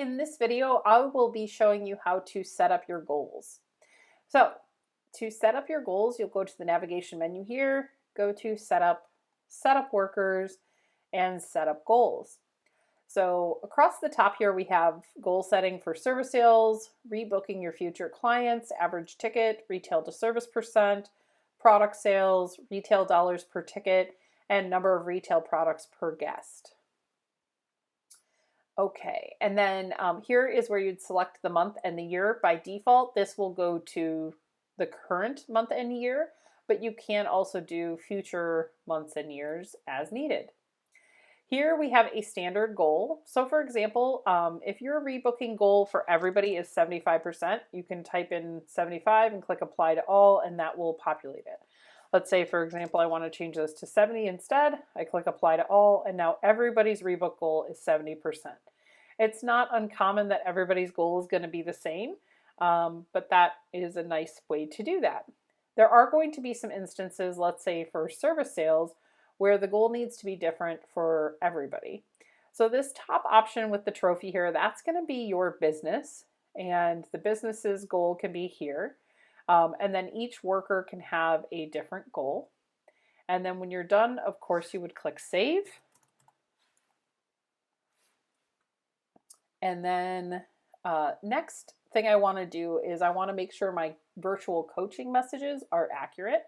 In this video, I will be showing you how to set up your goals. So to set up your goals, you'll go to the navigation menu here, go to Setup, Setup Workers, and Setup Goals. So across the top here, we have goal setting for service sales, rebooking your future clients, average ticket, retail to service percent, product sales, retail dollars per ticket, and number of retail products per guest. Okay, and then here is where you'd select the month and the year. By default, this will go to the current month and year, but you can also do future months and years as needed. Here we have a standard goal. So for example, if your rebooking goal for everybody is 75%, you can type in 75 and click apply to all, and that will populate it. Let's say, for example, I want to change this to 70 instead. I click apply to all, and now everybody's rebook goal is 70%. It's not uncommon that everybody's goal is going to be the same, but that is a nice way to do that. There are going to be some instances, let's say for service sales, where the goal needs to be different for everybody. So this top option with the trophy here, that's going to be your business, and the business's goal can be here. And then each worker can have a different goal. And then when you're done, of course, you would click Save. And then next thing I want to do is I want to make sure my virtual coaching messages are accurate.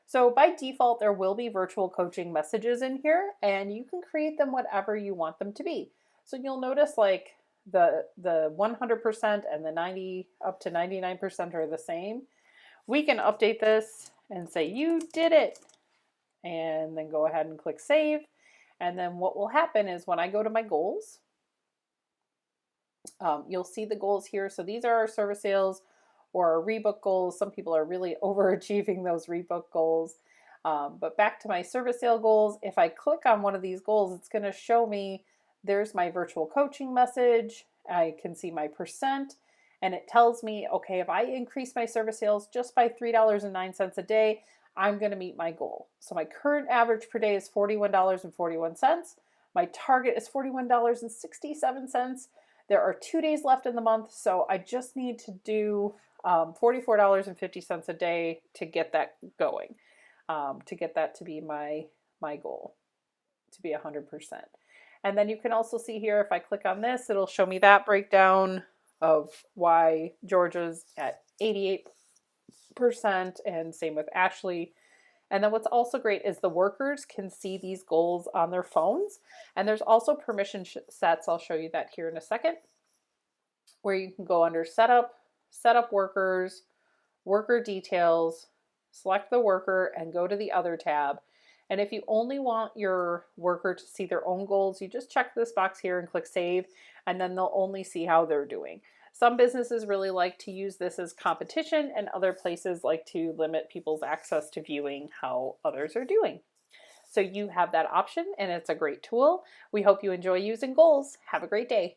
So by default, there will be virtual coaching messages in here, and you can create them whatever you want them to be. So you'll notice like the 100% and the 90 up to 99% are the same. We can update this and say, you did it, and then go ahead and click Save. And then what will happen is when I go to my goals, you'll see the goals here. So these are our service sales or our rebook goals. Some people are really overachieving those rebook goals. But back to my service sale goals, if I click on one of these goals, it's going to show me there's my virtual coaching message. I can see my percent, and it tells me, okay, if I increase my service sales just by $3.09 a day, I'm going to meet my goal. So my current average per day is $41.41. My target is $41.67. There are 2 days left in the month, so I just need to do $44.50 a day to get that going, to get that to be my goal, to be 100%. And then you can also see here, if I click on this, it'll show me that breakdown of why Georgia's at 88%, and same with Ashley. And then what's also great is the workers can see these goals on their phones. And there's also permission sets. I'll show you that here in a second, where you can go under Setup, Setup Workers, Worker Details, select the worker, and go to the Other tab. And if you only want your worker to see their own goals, you just check this box here and click Save, and then they'll only see how they're doing. Some businesses really like to use this as competition, and other places like to limit people's access to viewing how others are doing. So you have that option, and it's a great tool. We hope you enjoy using goals. Have a great day.